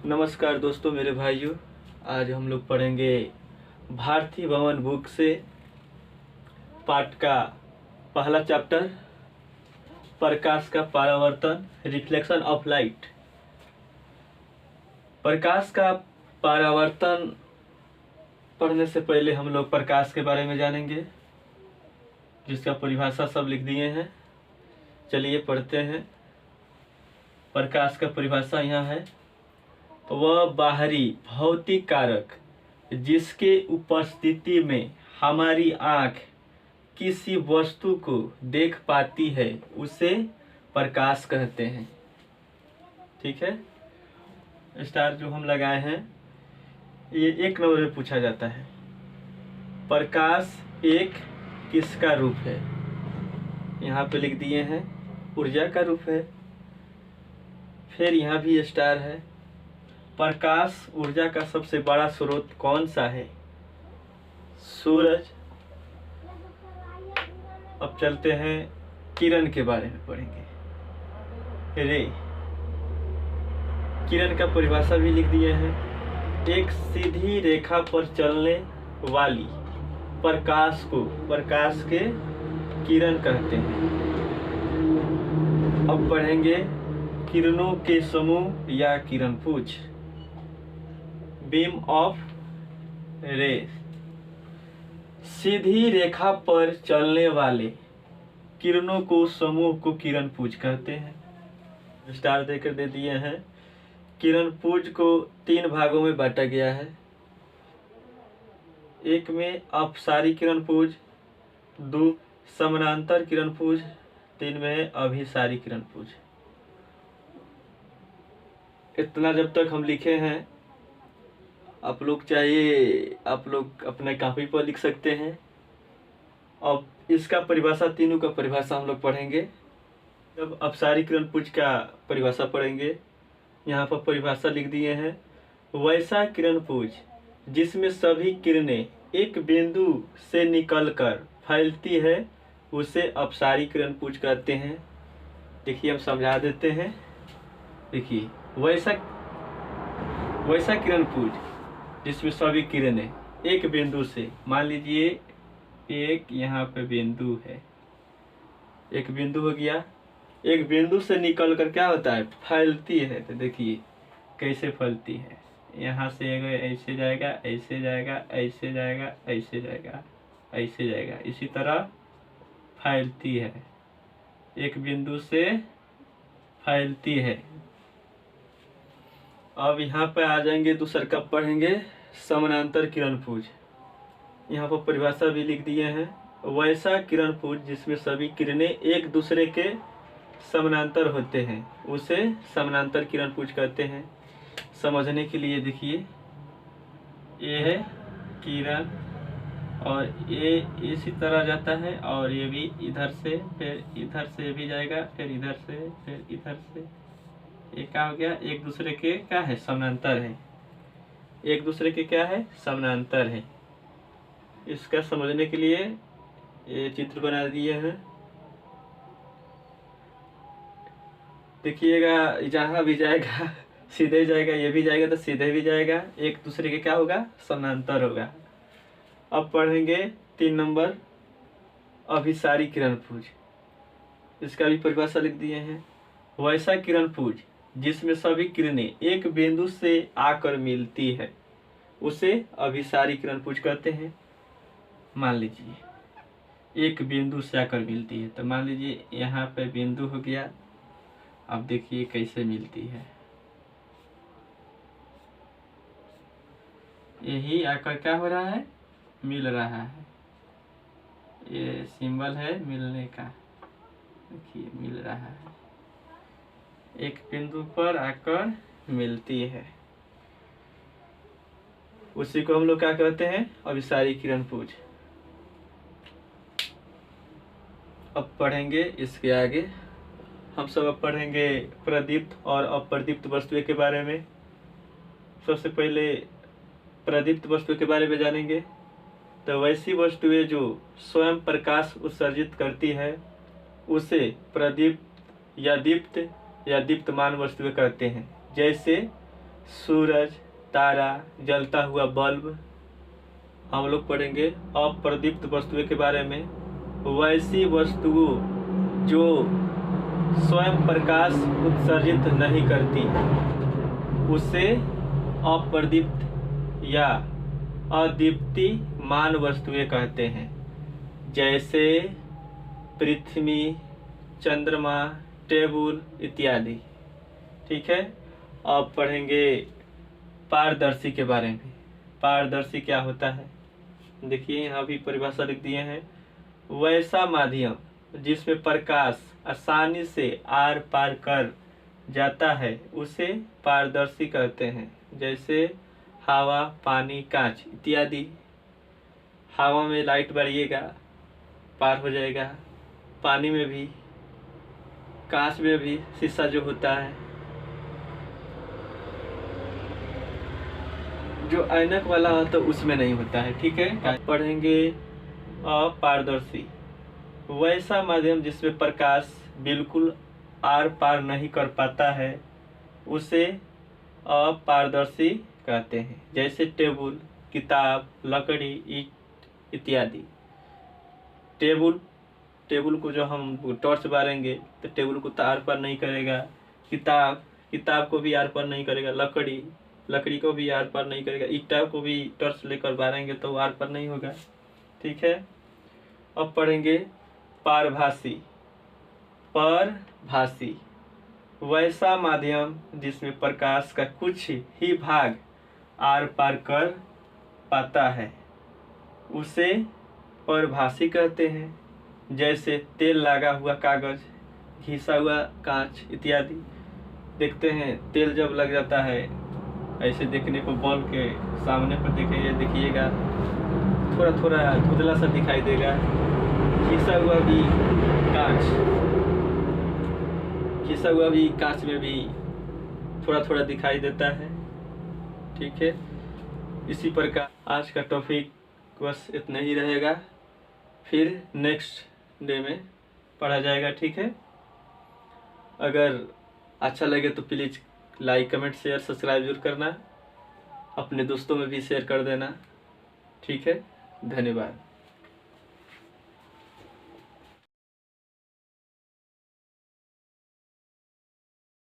नमस्कार दोस्तों, मेरे भाइयों। आज हम लोग पढ़ेंगे भारतीय भवन बुक से पाठ का पहला चैप्टर, प्रकाश का परावर्तन, रिफ्लेक्शन ऑफ लाइट। प्रकाश का परावर्तन पढ़ने से पहले हम लोग प्रकाश के बारे में जानेंगे, जिसका परिभाषा सब लिख दिए हैं। चलिए पढ़ते हैं। प्रकाश का परिभाषा यहाँ है। वह बाहरी भौतिक कारक जिसके उपस्थिति में हमारी आँख किसी वस्तु को देख पाती है उसे प्रकाश कहते हैं। ठीक है। स्टार जो हम लगाए हैं ये 1 नंबर में पूछा जाता है। प्रकाश एक किसका रूप है? यहाँ पे लिख दिए हैं, ऊर्जा का रूप है। फिर यहाँ भी स्टार है। प्रकाश ऊर्जा का सबसे बड़ा स्रोत कौन सा है? सूरज। अब चलते हैं किरण के बारे में पढ़ेंगे। रे, किरण का परिभाषा भी लिख दिए हैं। एक सीधी रेखा पर चलने वाली प्रकाश को प्रकाश के किरण कहते हैं। अब पढ़ेंगे किरणों के समूह या किरणपुंज, बीम ऑफ रेस। सीधी रेखा पर चलने वाले किरणों को समूह को किरणपुंज कहते हैं। स्टार देकर दे दिए हैं। किरणपुंज को 3 भागों में बांटा गया है। एक में अपसारी किरणपुंज, 2 समानांतर किरणपुंज, 3 में अभिसारी किरणपुंज। इतना जब तक हम लिखे हैं, आप लोग चाहिए आप लोग अपने कॉपी पर लिख सकते हैं। अब इसका परिभाषा, तीनों का परिभाषा हम लोग पढ़ेंगे। जब अपसारी किरणपुंज का परिभाषा पढ़ेंगे, यहाँ पर परिभाषा लिख दिए हैं। वैसा किरणपुंज जिसमें सभी किरणें एक बिंदु से निकलकर फैलती है उसे अपसारी किरणपुंज कहते हैं। देखिए हम समझा देते हैं। देखिए वैसा किरणपुंज जिसमें सभी किरणें एक बिंदु से, मान लीजिए एक यहाँ पे बिंदु है, एक बिंदु हो गया, एक बिंदु से निकल कर क्या होता है, फैलती है। तो देखिए कैसे फैलती है। यहाँ से ऐसे जाएगा, ऐसे जाएगा, ऐसे जाएगा, ऐसे जाएगा, ऐसे जाएगा, इसी तरह फैलती है, एक बिंदु से फैलती है। अब यहाँ पे आ जाएंगे, दूसरा कब पढ़ेंगे, समानांतर किरणपुंज। यहाँ पर परिभाषा भी लिख दिए हैं। वैसा किरणपुंज जिसमें सभी किरणें एक दूसरे के समानांतर होते हैं उसे समानांतर किरणपुंज कहते हैं। समझने के लिए देखिए, ये है किरण और ये इसी तरह जाता है, और ये भी इधर से, फिर इधर से भी जाएगा, फिर इधर से, फिर इधर से। ये क्या हो गया, एक दूसरे के क्या है, समानांतर है। एक दूसरे के क्या है, समानांतर है। इसका समझने के लिए ये चित्र बना दिए हैं। देखिएगा, जहाँ भी जाएगा सीधे जाएगा, ये भी जाएगा तो सीधे भी जाएगा, एक दूसरे के क्या होगा, समानांतर होगा। अब पढ़ेंगे 3 नंबर, अभिसारी किरणपुंज। इसका भी परिभाषा लिख दिए हैं। वैसा किरणपुंज जिसमें सभी किरणें एक बिंदु से आकर मिलती है उसे अभिसारी किरणपुंज कहते हैं। मान लीजिए एक बिंदु से आकर मिलती है, तो मान लीजिए यहाँ पे बिंदु हो गया। अब देखिए कैसे मिलती है, यही आकर क्या हो रहा है, मिल रहा है। ये सिंबल है मिलने का, देखिए मिल रहा है, एक बिंदु पर आकर मिलती है, उसी को हम लोग क्या कहते हैं, अभिसारी किरणपुंज। अब पढ़ेंगे इसके आगे, हम सब अब पढ़ेंगे प्रदीप्त और अप्रदीप्त वस्तुएं के बारे में। सबसे पहले प्रदीप्त वस्तु के बारे में जानेंगे। तो वैसी वस्तुएं जो स्वयं प्रकाश उत्सर्जित करती है उसे प्रदीप्त या दीप्त या दीप्तमान वस्तुएं कहते हैं। जैसे सूरज, तारा, जलता हुआ बल्ब। हम लोग पढ़ेंगे अप्रदीप्त वस्तुएं के बारे में। वैसी वस्तुओं जो स्वयं प्रकाश उत्सर्जित नहीं करती उसे अप्रदीप्त या अदीप्तिमान वस्तुएं कहते हैं, जैसे पृथ्वी, चंद्रमा, टेबल इत्यादि। ठीक है। अब पढ़ेंगे पारदर्शी के बारे में। पारदर्शी क्या होता है? देखिए यहाँ भी परिभाषा लिख दिए हैं। वैसा माध्यम जिसमें प्रकाश आसानी से आर पार कर जाता है उसे पारदर्शी कहते हैं, जैसे हवा, पानी, कांच इत्यादि। हवा में लाइट बढ़िएगा पार हो जाएगा, पानी में भी, कांच में भी शीशा जो होता है, जो ऐनक वाला होता है उसमें नहीं होता है। ठीक है। पढ़ेंगे अपारदर्शी। वैसा माध्यम जिसमें प्रकाश बिल्कुल आर पार नहीं कर पाता है उसे अपारदर्शी कहते हैं, जैसे टेबल, किताब, लकड़ी, ईंट इत्यादि। टेबल को जो हम टॉर्च बारेंगे तो टेबल को तो आर पार नहीं करेगा। किताब को भी आर पार नहीं करेगा। लकड़ी को भी आर पार नहीं करेगा। ईंटा को भी टॉर्च लेकर बारेंगे तो आर पार नहीं होगा। ठीक है। अब पढ़ेंगे पारभासी। परभासी वैसा माध्यम जिसमें प्रकाश का कुछ ही भाग आर पार कर पाता है उसे परभासी कहते हैं, जैसे तेल लगा हुआ कागज, घिसा हुआ कांच इत्यादि। देखते हैं तेल जब लग जाता है ऐसे देखने को बॉल के सामने पर देखिएगा थोड़ा थोड़ा धुंधला सा दिखाई देगा। घिसा हुआ भी कांच में भी थोड़ा थोड़ा दिखाई देता है। ठीक है। इसी प्रकार आज का टॉपिक बस इतना ही रहेगा, फिर नेक्स्ट डे में पढ़ा जाएगा। ठीक है। अगर अच्छा लगे तो please like, comment, share, subscribe जरूर करना। अपने दोस्तों में भी शेयर कर देना। ठीक है। धन्यवाद।